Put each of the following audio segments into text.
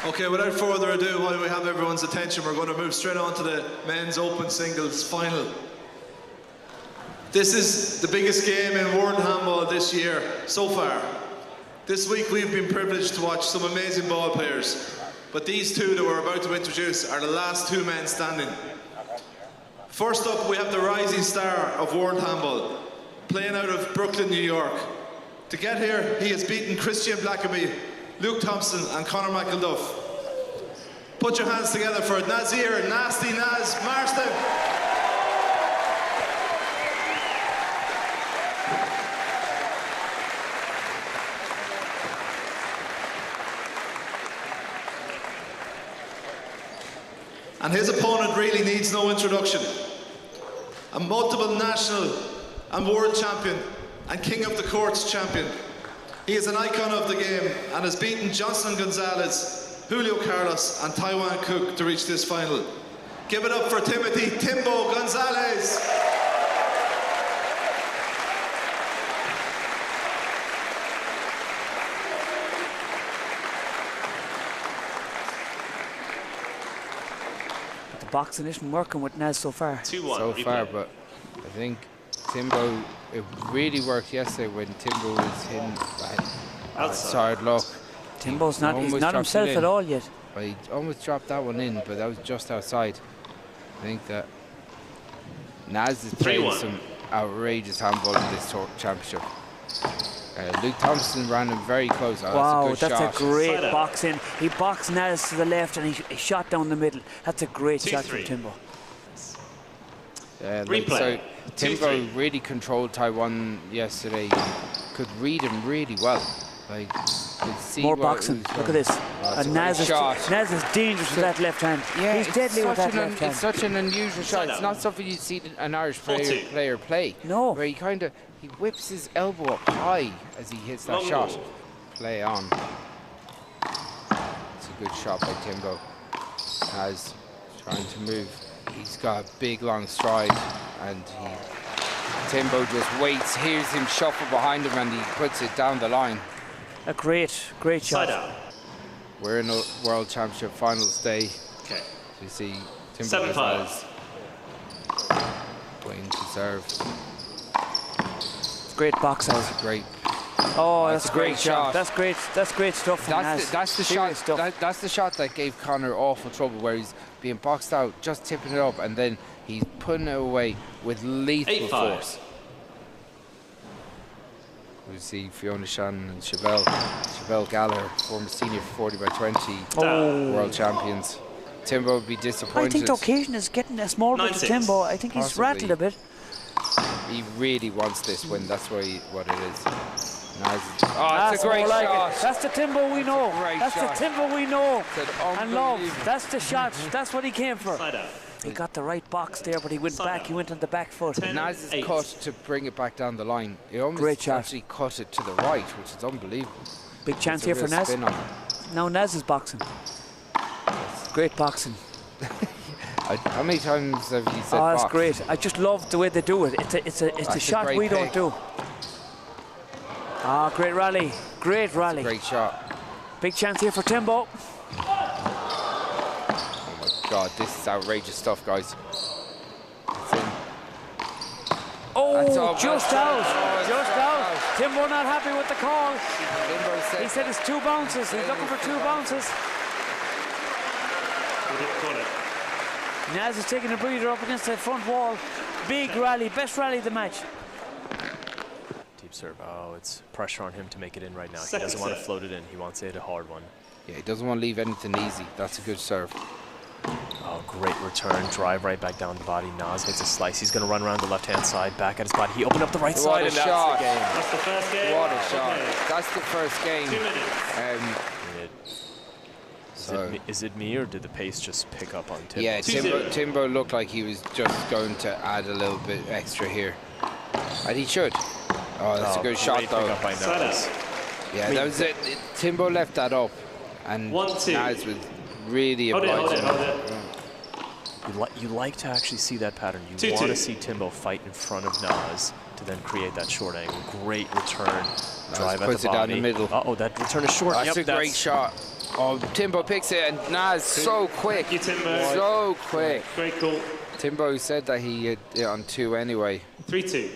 Okay, without further ado, while we have everyone's attention, we're going to move straight on to the men's open singles final. This is the biggest game in world handball this year so far. This week we've been privileged to watch some amazing ball players, but these two that we're about to introduce are the last two men standing. First up, we have the rising star of world handball, playing out of Brooklyn, New York. To get here, he has beaten Christian Blackaby, Luke Thompson and Conor McElduff. Put your hands together for Nazir, Nasty Naz, Marston. And his opponent really needs no introduction. A multiple national and world champion and King of the Courts champion. He is an icon of the game and has beaten Johnson Gonzalez, Julio Carlos and Taiwan Cook to reach this final. Give it up for Timothy Timbo Gonzalez. Boxing isn't working with Naz so far. 2-1 so far, but I think Timbo, it really worked yesterday when Timbo was hitting outside look. Timbo's not, he's not himself at all yet. But he almost dropped that one in, but that was just outside. I think that Naz is playing some outrageous handball in this championship. Luke Thompson ran him very close. Wow, that's a great box in. He boxed Naz to the left and he shot down the middle. That's a great shot from Timbo. So Timbo really controlled Taiwan yesterday. Could read him really well. Like, could see more boxing. Look at this. And Naz is dangerous with that left hand. Yeah, he's deadly with that left hand. It's such an unusual shot. It's not something you see an Irish player play. No. Where he whips his elbow up high as he hits that shot. Play on. It's a good shot by Timbo. Naz trying to move. He's got a big long stride and Timbo just waits, hears him shuffle behind him and he puts it down the line. A great shot. We're in a World Championship finals day. Okay. So you see Timbo Gonzalez waiting to serve. Great box out. That's great. Oh, that's a great shot. That's great stuff from Naz. That's the shot. That's the shot that gave Conor awful trouble, where he's being boxed out, just tipping it up, and then he's putting it away with lethal force. We see Fiona Shannon and Chevelle Gallagher, former senior 40 by 20 world champions. Timbo would be disappointed. I think the occasion is getting a small bit to Timbo. I think he's rattled a bit. He really wants this win. That's what it is. That's a great shot. That's the Timbo we know. That's the Timbo we know and love. That's the shot. That's what he came for. He got the right box there, but he went back. He went on the back foot. Naz's cut to bring it back down the line. He almost actually cut it to the right, which is unbelievable. Big chance here for Naz. Now Naz is boxing. Great boxing. How many times have you said that's great. I just love the way they do it. It's a shot we don't do. Great rally. Great rally. Great shot. Big chance here for Timbo. Oh my God, this is outrageous stuff, guys. Just out. Timbo not happy with the call. He said it's 2 bounces. He's looking for 2 bounces. Naz is taking a breather up against that front wall. Big rally, best rally of the match. Deep serve. Oh, it's pressure on him to make it in right now. He doesn't want to float it in. He wants it a hard one. Yeah, he doesn't want to leave anything easy. That's a good serve. Oh, great return. Drive right back down the body. Naz hits a slice. He's going to run around the left-hand side, back at his body. He opened up the right side, and shot. That's the game. That's the first game. What a shot. That's the first game. 2 minutes. Is it me, or did the pace just pick up on Timbo? Yeah, Timbo looked like he was just going to add a little bit extra here. And he should. Oh, that's a good shot, though. By Naz. Yeah, that was it. Timbo left that up. And Naz was really obliging. You like to actually see that pattern. You want to see Timbo fight in front of Naz to then create that short angle. Great return. Drive at the body. Puts it down the middle. That return is short. That's a great shot. Oh, Timbo picks it, and Naz so quick. Thank you, Timbo. So quick. Great call. Timbo said that he had it on 2 anyway. 3-2.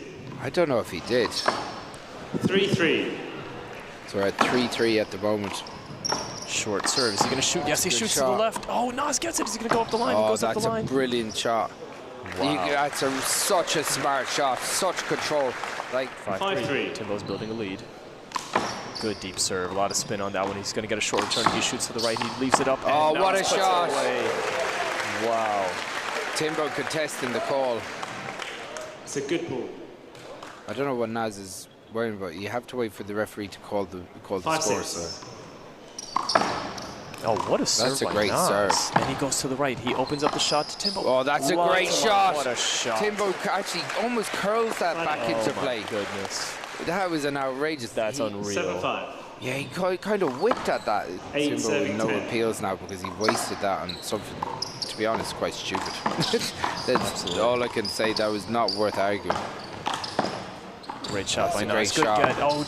I don't know if he did. 3-3. So we're at 3-3 at the moment. Short serve. Is he going to shoot? Yes, he shoots shot. to the left. Oh, Nas gets it. He's going to go up the line. He Oh, goes up that's the a line. brilliant shot. Wow. That's such a smart shot. Such control. Like 5-3. Timbo's building a lead. Good deep serve. A lot of spin on that one. He's going to get a short return. He shoots to the right. He leaves it up. Oh, and what a Nas puts it shot. away. Wow. Timbo contesting the call. It's a good ball. I don't know what Naz is worrying about. You have to wait for the referee to call the score. 5-6. So. Oh, what a serve. That's a by great Nas. serve. And he goes to the right. He opens up the shot to Timbo. Oh, that's a great shot. What a shot. Timbo actually almost curls that back into play. Oh, my goodness. That was an outrageous. That's unreal. 7-5. Yeah, he kind of whipped at that. 8, Timbo with 7, no 10. appeals now because he wasted that on something, to be honest, quite stupid. That's all I can say. That was not worth arguing. Great shot by That's a Nas. great shot. Good. Oh,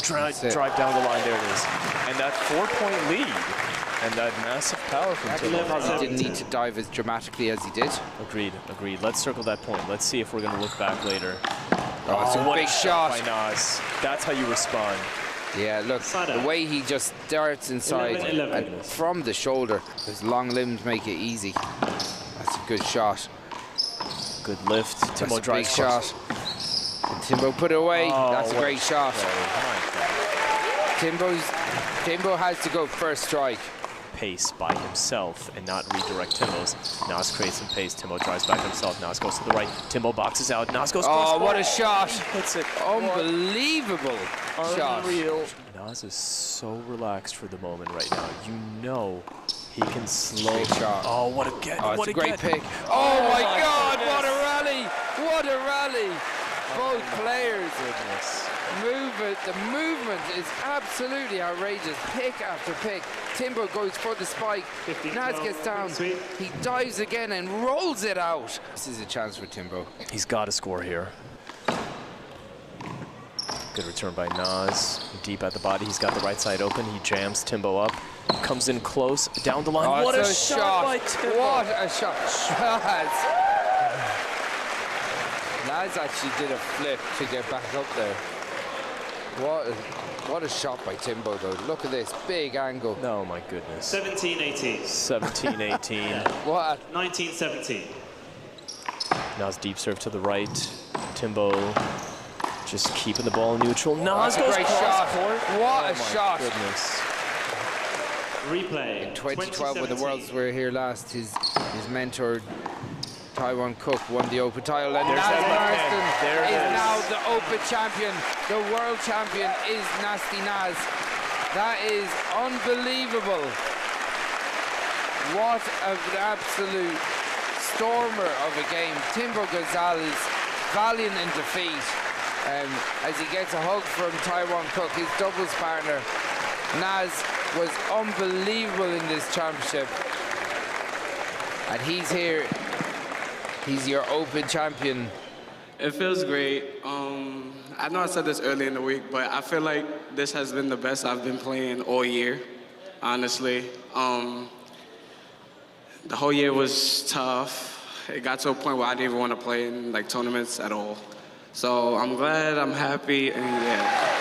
drive down the line. There it is. And that 4-point lead. And that massive power from Timbo. Probably didn't need to dive as dramatically as he did. Agreed, agreed. Let's circle that point. Let's see if we're going to look back later. Oh, it's a what big shot. by Nas. That's how you respond. Yeah, look, the way he just darts inside 11. and from the shoulder, his long limbs make it easy. That's a good shot. Good lift. That's Timbo a big drives shot. And Timbo put it away. Oh, That's a what great shot. Oh, Timbo has to go first strike. pace by himself and not redirect Timbo's. Nas creates some pace. Timbo drives back himself. Nas goes to the right. Timbo boxes out. Nas goes. Oh, what a shot! Hits it. Unbelievable shot. Unreal. Nas is so relaxed for the moment right now. You know he can slow. Great shot. Oh, what a get! Oh, what it's a great pick. Oh my my God! goodness. What a rally! What a rally! Both players. Goodness. The movement is absolutely outrageous. Pick after pick. Timbo goes for the spike. Naz gets down. He dives again and rolls it out. This is a chance for Timbo. He's got to score here. Good return by Nas. Deep at the body. He's got the right side open. He jams Timbo up. Comes in close. Down the line. Oh, what a shot by Timbo. What a shot. Naz actually did a flip to get back up there. What a shot by Timbo, though. Look at this big angle. Oh my goodness. 17-18. 17-18. What? 19-17. Nas deep serve to the right. Timbo just keeping the ball neutral. Nas That's a goes great cross shot. court. What Oh a my shot. Goodness. Replay. In 2012, when the Worlds were here last, his mentor, Taiwan Cook, won the Open title, and There's Naz that left Marston hand. There it is is. now the Open champion. The world champion is Nasty Naz. That is unbelievable. What an absolute stormer of a game. Timbo Gonzalez, valiant in defeat, as he gets a hug from Taiwan Cook, his doubles partner. Naz was unbelievable in this championship, and he's here. He's your Open champion. It feels great. I know I said this early in the week, but I feel like this has been the best I've been playing all year, honestly. The whole year was tough. It got to a point where I didn't even want to play in like tournaments at all. So I'm glad, I'm happy, and yeah.